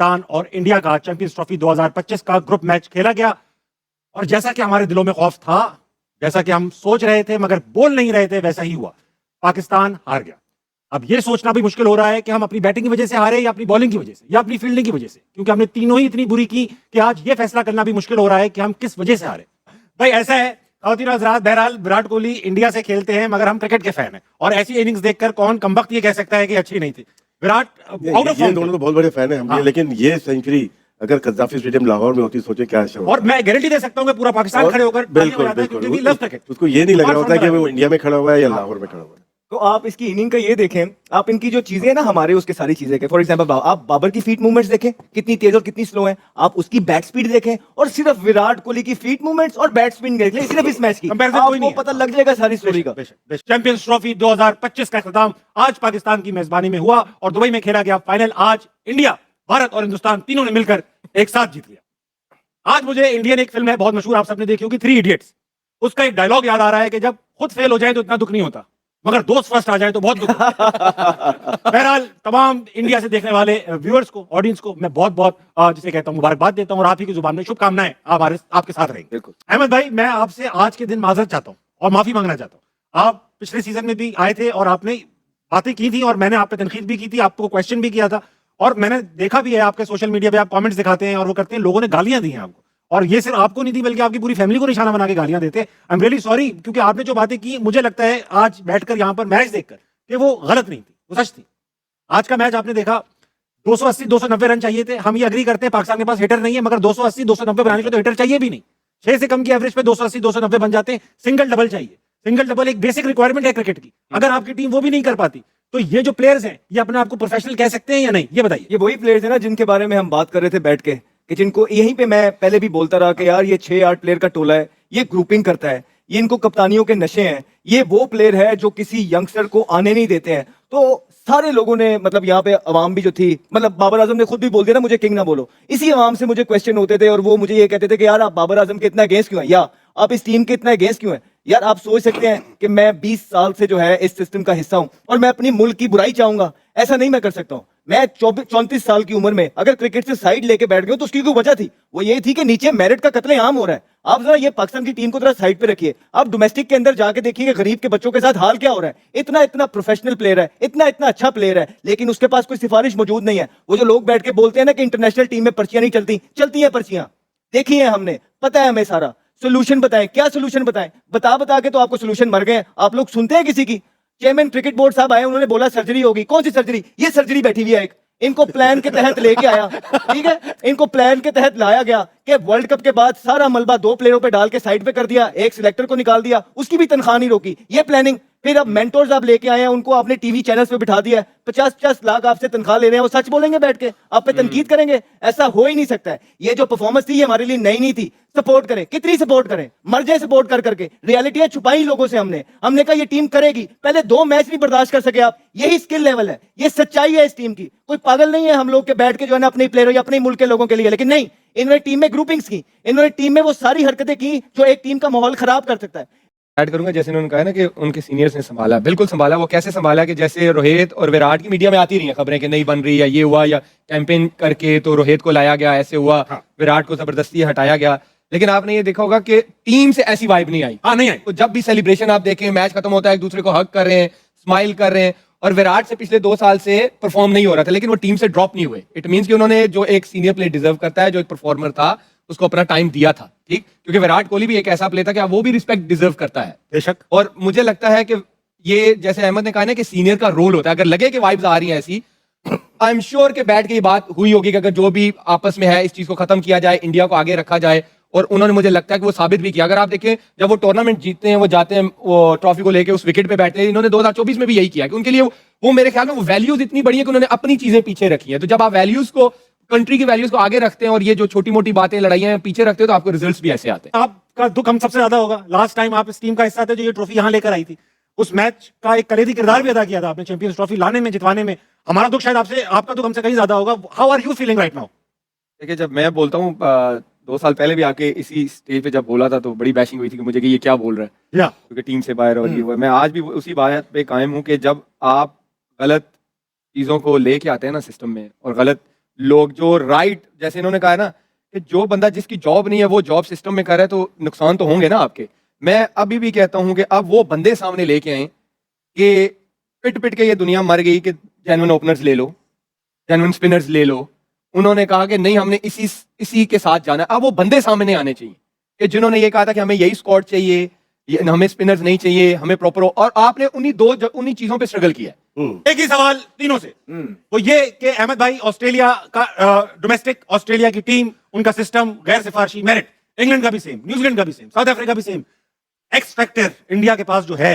पाकिस्तान और इंडिया का champions trophy 2025 का ग्रुप मैच खेला गया और जैसा कि हमारे दिलों में खौफ था, जैसा कि हम सोच रहे थे मगर बोल नहीं रहे थे, वैसा ही हुआ। पाकिस्तान हार गया। अब यह सोचना भी मुश्किल हो रहा है कि हम अपनी बैटिंग की वजह से हारे या अपनी बॉलिंग की वजह से या अपनी फील्डिंग की वजह से, क्योंकि हमने तीनों ही इतनी बुरी की कि आज यह फैसला करना भी मुश्किल हो रहा है कि हम किस वजह से हारे। भाई ऐसा है ख़वातीन और हज़रात, बहरहाल विराट कोहली इंडिया से खेलते हैं मगर हम क्रिकेट के फैन हैं और ऐसी इनिंग्स देखकर कौन कमबख्त ये कह सकता है कि अच्छी नहीं थी। विराट आउट ऑफ फॉर्म, दोनों तो बहुत बड़े फैन हैं हम, लेकिन ये सेंचुरी अगर कद्दाफी स्टेडियम लाहौर में होती, सोचे क्या अच्छा। और मैं गारंटी दे सकता हूं कि पूरा पाकिस्तान खड़े होकर बिल्कुल उसको ये नहीं लग रहा होता कि वो इंडिया में खड़ा हुआ है या लाहौर में खड़ा हुआ है। तो आप इसकी इनिंग का ये देखें, आप इनकी जो चीजें ना हमारे उसके सारी चीजें के, फॉर एग्जांपल आप बाबर की फीट मूवमेंट्स देखें कितनी तेज और कितनी स्लो है, आप उसकी बैट स्पीड देखें और सिर्फ विराट कोहली की फीट मूवमेंट्स और बैट स्पिन देख लें सिर्फ इस मैच की, आपको पता लग जाएगा सारी स्टोरी का। चैंपियंस ट्रॉफी 2025 का इख्तिताम आज पाकिस्तान की मेजबानी में हुआ और दुबई में खेला गया फाइनल। आज इंडिया, भारत और हिंदुस्तान तीनों ने मिलकर एक साथ जीत लिया। आज मुझे इंडियन एक फिल्म है बहुत मशहूर, आप सबने देखी होगी, 3 इडियट्स। उसका एक डायलॉग याद आ रहा है कि जब खुद फेल हो जाए तो इतना दुख नहीं होता, मगर दोस्त फर्स्ट आ जाए तो बहुत दुख होता है। बहरहाल तमाम इंडिया से देखने वाले व्यूअर्स को, ऑडियंस को मैं बहुत बहुत जिसे कहता हूं मुबारकबाद देता हूं और आप ही की जुबान में शुभकामनाएं आपके साथ रहेंगे। अहमद भाई, मैं आपसे आज के दिन माजरत चाहता हूं और माफी मांगना चाहता हूं। आप पिछले सीजन में भी आए थे और आपने बातें की थी और मैंने आप पे तनकीद भी की थी, आपको क्वेश्चन भी किया था और मैंने देखा भी है आपके सोशल मीडिया पे आप कमेंट्स दिखाते हैं और वो करते हैं, लोगों ने गालियां दी हैं आपको, और ये सिर्फ आपको नहीं दी बल्कि आपकी पूरी फैमिली को निशाना बना के गालियां देते हैं। आई एम रियली सॉरी, क्योंकि आपने जो बातें की मुझे लगता है आज बैठकर यहां पर मैच देखकर कि वो गलत नहीं थी, वो सच थी। आज का मैच आपने देखा, 280-290 रन चाहिए थे। हम ये अग्री करते हैं पाकिस्तान के पास हिटर नहीं है, मगर 280-290 बनाने के लिए तो हिटर चाहिए भी नहीं। 6 से कम की एवरेज पे 280-290 बन जाते हैं। सिंगल डबल चाहिए, सिंगल डबल एक बेसिक रिक्वायरमेंट है क्रिकेट की। अगर आपकी टीम वो भी नहीं कर पाती तो ये जो प्लेयर्स हैं ये अपने आप को प्रोफेशनल कह सकते हैं या नहीं, ये बताइए। ये वही प्लेयर्स हैं ना जिनके बारे में हम बात कर रहे थे बैठ के, कि जिनको यहीं पे मैं पहले भी बोलता रहा कि यार ये 6-8 प्लेयर का टोला है, ये ग्रुपिंग करता है, ये इनको कप्तानियों के नशे हैं, ये वो प्लेयर है जो किसी यंगस्टर को आने नहीं देते हैं। तो सारे लोगों ने, मतलब यहाँ पे अवाम भी जो थी, मतलब बाबर आजम ने खुद भी बोल दिया ना मुझे किंग ना बोलो, इसी अवाम से मुझे क्वेश्चन होते थे और वो मुझे ये कहते थे कि यार आप बाबर आजम के इतना अगेंस्ट क्यों है, या आप इस टीम के इतना अगेंस्ट क्यों है। यार आप सोच सकते हैं कि मैं 20 साल से जो है इस सिस्टम का हिस्सा हूं और मैं अपनी मुल्क की बुराई चाहूंगा, ऐसा नहीं मैं कर सकता हूं। मैं 34 साल की उम्र में अगर क्रिकेट से साइड लेके बैठ गया तो उसकी कोई वजह थी, वो ये थी कि नीचे मेरिट का कत्लेआम हो रहा है। आप जरा ये पाकिस्तान की टीम को जरा साइड पे रखिए, आप डोमेस्टिक के अंदर जाके देखिए कि गरीब के बच्चों के साथ हाल क्या हो रहा है। इतना इतना प्रोफेशनल प्लेयर है, इतना इतना अच्छा प्लेयर है, लेकिन उसके पास कोई सिफारिश मौजूद नहीं है। वो जो लोग बैठ के बोलते हैं ना कि इंटरनेशनल टीम में पर्चियां नहीं चलती, चलती है पर्चियां, देखी है हमने, पता है हमें सारा। सोल्यूशन बताएं, क्या सोल्यूशन बताएं, बता के तो आपको सोल्यूशन मर गए। आप लोग सुनते हैं किसी की? चेयरमैन क्रिकेट बोर्ड साहब आए, उन्होंने बोला सर्जरी होगी। कौन सी सर्जरी? ये सर्जरी बैठी हुई है एक, इनको प्लान के तहत लेके आया, ठीक है, इनको प्लान के तहत लाया गया कि वर्ल्ड कप के बाद सारा मलबा 2 प्लेयरों पे डाल के साइड पे कर दिया, एक सिलेक्टर को निकाल दिया, उसकी भी तनख्वाह नहीं रोकी, ये प्लानिंग। फिर अब मेंटोर्स आप लेके आए हैं, उनको आपने टीवी चैनल्स पे बिठा दिया है, 50-50 लाख आपसे तनख्वाह ले रहे हैं, वो सच बोलेंगे बैठ के, आप पे तनकीद करेंगे? ऐसा हो ही नहीं सकता है। ये जो परफॉर्मेंस थी ये हमारे लिए नई नहीं थी। सपोर्ट करें, कितनी सपोर्ट करें, मर जाए सपोर्ट कर करके। रियलिटी है छुपाई लोगों से हमने कहा ये टीम करेगी, पहले 2 मैच नहीं बर्दाश्त कर सके आप, यही स्किल लेवल है, ये सच्चाई है इस टीम की। कोई पागल नहीं है हम लोग के बैठ के जो है ना अपने प्लेयर या अपने मुल्क के लोगों के लिए, लेकिन नहीं, इन्होंने टीम में ग्रुपिंग्स की, इन्होंने टीम में वो सारी हरकतें की जो एक टीम का माहौल खराब कर सकता है। ऐड करूंगा, जैसे उन्होंने कहा ना कि उनके सीनियर्स ने संभाला, बिल्कुल संभाला। वो कैसे संभाला कि जैसे रोहित और विराट की मीडिया में आती रही हैं खबरें कि नहीं बन रही, या ये हुआ, या कैंपेन करके तो रोहित को लाया गया, ऐसे हुआ, विराट को जबरदस्ती हटाया गया। लेकिन आपने ये देखा होगा कि टीम से ऐसी वाइब नहीं आई। नहीं आई। तो जब भी सेलिब्रेशन आप देखें, मैच खत्म होता है, एक दूसरे को हग कर रहे हैं, स्माइल कर रहे हैं, और विराट से पिछले 2 साल से परफॉर्म नहीं हो रहा था, लेकिन वो टीम से ड्रॉप नहीं हुए। इट मींस कि उन्होंने जो एक सीनियर प्लेयर डिजर्व करता है, जो एक परफॉर्मर था, उसको अपना टाइम दिया था, ठीक, क्योंकि विराट कोहली भी एक ऐसा प्लेयर था कि वो भी रिस्पेक्ट डिजर्व करता है, बेशक। और मुझे लगता है कि ये जैसे अहमद ने कहा ना कि सीनियर का रोल होता है, अगर लगे कि वाइब्स आ रही हैं ऐसी, आई एम श्योर कि बैठ के ये बात हुई होगी कि अगर जो भी आपस में है इस चीज को खत्म किया जाए, इंडिया को आगे रखा जाए। और उन्होंने, मुझे लगता है कि वो साबित भी किया। अगर आप देखें, जब वो टूर्नामेंट जीतते हैं, वो जाते हैं, वो ट्रॉफी को लेके उस विकेट पे बैठते हैं, इन्होंने 2024 में भी यही किया कि उनके लिए वो मेरे ख्याल में वो वैल्यूज इतनी बड़ी है कि उन्होंने अपनी चीजें पीछे रखी है। तो जब आप वैल्यूज को, कंट्री की वैल्यूज को आगे रखते हैं और ये जो छोटी मोटी बातें, लड़ाइयां पीछे रखते हो, तो आपको रिजल्ट्स भी ऐसे आते हैं। आपका दुख हम सबसे ज्यादा होगा, लास्ट टाइम आप इस टीम का हिस्सा थे जो ये ट्रॉफी यहां लेकर आई थी, उस मैच का एक कलेदी किरदार भी अदा किया था आपने, चैंपियंस ट्रॉफी लाने में, जितवाने में। हमारा दुख शायद आपसे, आपका दुख हमसे कहीं ज्यादा होगा। How are you feeling right now? देखिए, जब मैं बोलता हूँ 2 साल पहले भी आके इसी स्टेज पे जब बोला था तो बड़ी बैशिंग हुई थी कि मुझे कि ये क्या बोल रहा है, क्योंकि टीम से बाहर, और ये वो। मैं आज भी उसी बात पे कायम हूँ कि जब आप गलत चीज़ों को लेके आते हैं ना सिस्टम में, और गलत लोग जो राइट, जैसे इन्होंने कहा है ना कि जो बंदा जिसकी जॉब नहीं है वो जॉब सिस्टम में कर रहा है, तो नुकसान तो होंगे ना आपके। मैं अभी भी कहता हूं कि अब वो बंदे सामने लेके आए कि पिट पिट के ये दुनिया मर गई कि जेन्युइन ओपनर्स ले लो, जेन्युइन स्पिनर्स ले लो। उन्होंने कहा कि नहीं, हमने इसी के साथ जाना है। अब वो बंदे सामने आने चाहिए कि जिन्होंने ये कहा था कि हमें यही स्क्वाड चाहिए, हमें स्पिनर्स नहीं चाहिए, हमें प्रॉपर, और आपने उन्हीं चीजों पे स्ट्रगल किया है। एक ही सवाल तीनों से, वो ये कि अहमद भाई, ऑस्ट्रेलिया का डोमेस्टिक ऑस्ट्रेलिया की टीम, उनका सिस्टम गैर सिफारशी मेरिट, इंग्लैंड का भी सेम, न्यूजीलैंड का भी सेम, साउथ अफ्रीका भी सेम। एक्स फैक्टर इंडिया के पास जो है,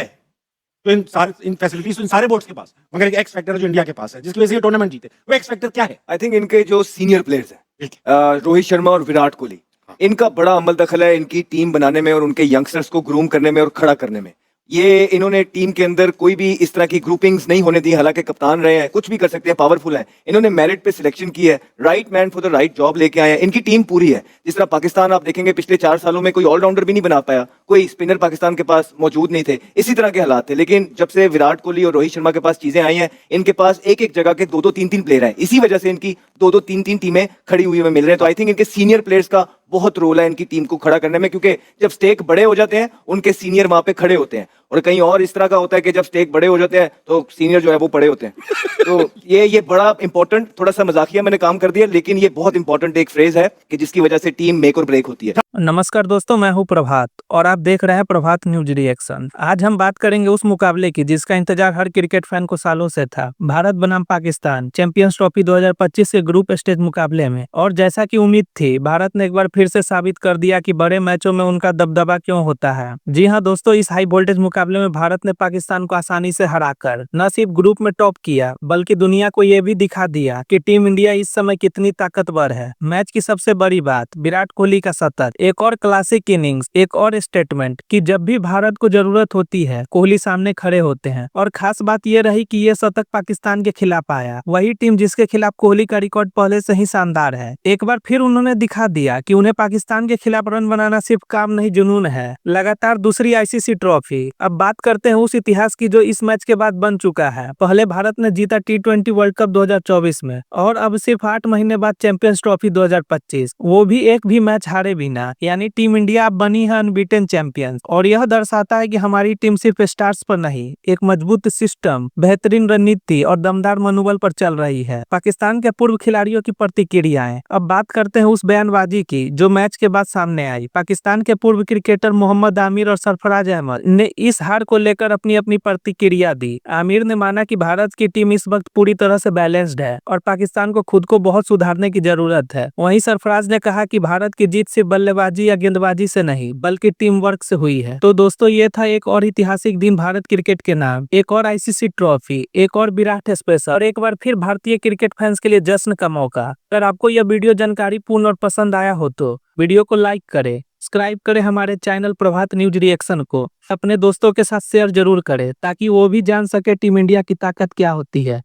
तो इन फैसिलिटीज तो इन सारे बोर्ड्स के पास, मगर एक एक्स फैक्टर जो इंडिया के पास है जिसकी वजह से ये टूर्नामेंट जीते, वो एक्स फैक्टर क्या है? आई थिंक इनके जो सीनियर प्लेयर्स हैं, रोहित शर्मा और विराट कोहली, इनका बड़ा अमल दखल है इनकी टीम बनाने में और उनके यंगस्टर्स को ग्रूम करने में और खड़ा करने में। ये इन्होंने टीम के अंदर कोई भी इस तरह की ग्रुपिंग्स नहीं होने दी, हालांकि कप्तान रहे हैं, कुछ भी कर सकते हैं, पावरफुल है। इन्होंने मेरिट पे सिलेक्शन की है, right man for the right job लेके आए हैं। इनकी टीम पूरी है। जिस तरह पाकिस्तान आप देखेंगे पिछले 4 सालों में कोई ऑलराउंडर भी नहीं बना पाया, कोई स्पिनर पाकिस्तान के पास मौजूद नहीं थे, इसी तरह के हालात थे। लेकिन जब से विराट कोहली और रोहित शर्मा के पास चीजें आई हैं, इनके पास एक एक जगह के 2-2 3-3 प्लेयर हैं। इसी वजह से इनकी 2-2 3-3 टीमें खड़ी हुई में मिल रहे हैं। तो आई थिंक इनके सीनियर प्लेयर्स का बहुत रोल है इनकी टीम को खड़ा करने में, क्योंकि जब स्टेक बड़े हो जाते हैं उनके सीनियर वहां पे खड़े होते हैं। और कहीं और इस तरह का होता है कि जब स्टेक बड़े हो जाते हैं तो सीनियर जो है वो पड़े होते हैं। तो ये बड़ा इंपॉर्टेंट, थोड़ा सा मजाकिया मैंने काम कर दिया, लेकिन ये बहुत इंपॉर्टेंट एक फ्रेज है कि जिसकी वजह से टीम मेक और ब्रेक होती है। नमस्कार दोस्तों, मैं हूं प्रभात और आप देख रहे हैं प्रभात न्यूज रिएक्शन। आज हम बात करेंगे उस मुकाबले की जिसका इंतजार हर क्रिकेट फैन को सालों से था। भारत बनाम पाकिस्तान चैंपियंस ट्रॉफी 2025 के ग्रुप स्टेज मुकाबले में। और जैसा कि उम्मीद थी, भारत ने एक बार फिर से साबित कर दिया कि बड़े मैचों में उनका दबदबा क्यों होता है। जी हां दोस्तों, इस हाई वोल्टेज मुकाबले में भारत ने पाकिस्तान को आसानी से हराकर न सिर्फ ग्रुप में टॉप किया, बल्कि दुनिया को यह भी दिखा दिया कि टीम इंडिया इस समय कितनी ताकतवर है। मैच की सबसे बड़ी बात, विराट कोहली का शतक, एक और क्लासिक इनिंग्स, एक और स्टेटमेंट कि जब भी भारत को जरूरत होती है कोहली सामने खड़े होते हैं। और खास बात यह रही कि यह शतक पाकिस्तान के खिलाफ आया, वही टीम जिसके खिलाफ कोहली का रिकॉर्ड पहले से ही शानदार है। एक बार फिर उन्होंने दिखा दिया कि उन्हें पाकिस्तान के खिलाफ रन बनाना सिर्फ काम नहीं, जुनून है। लगातार दूसरी आईसीसी ट्रॉफी। अब बात करते हैं उस इतिहास की जो इस मैच के बाद बन चुका है। पहले भारत ने जीता T20 वर्ल्ड कप 2024 में, और अब सिर्फ 8 महीने बाद चैंपियंस ट्रॉफी 2025, वो भी एक भी मैच हारे बिना। यानी टीम इंडिया अब बनी है अनबीटन चैंपियंस। और यह दर्शाता है कि हमारी टीम सिर्फ स्टार्स पर नहीं, एक मजबूत सिस्टम, बेहतरीन रणनीति और दमदार मनोबल पर चल रही है। पाकिस्तान के पूर्व खिलाड़ियों की प्रतिक्रियाएं। अब बात करते हैं उस बयानबाजी की जो मैच के बाद सामने आई। पाकिस्तान के पूर्व क्रिकेटर मोहम्मद आमिर और सरफराज अहमद ने इस हार को लेकर अपनी अपनी प्रतिक्रिया दी। आमिर ने माना कि भारत की टीम इस वक्त पूरी तरह से बैलेंस्ड है और पाकिस्तान को खुद को बहुत सुधारने की जरूरत है। वहीं सरफराज ने कहा कि भारत की जीत सिर्फ बल्लेबाजी या गेंदबाजी से नहीं, बल्कि टीम वर्क से हुई है। तो दोस्तों, ये था एक और ऐतिहासिक दिन भारत क्रिकेट के नाम, एक और आईसीसी ट्रॉफी, एक और विराट स्पेशल, और एक बार फिर भारतीय क्रिकेट फैंस के लिए जश्न का मौका। अगर आपको यह वीडियो जानकारी पूर्ण और पसंद आया हो तो वीडियो को लाइक करें, सब्सक्राइब करें हमारे चैनल प्रभात न्यूज रिएक्शन को, अपने दोस्तों के साथ शेयर जरूर करें ताकि वो भी जान सके टीम इंडिया की ताकत क्या होती है।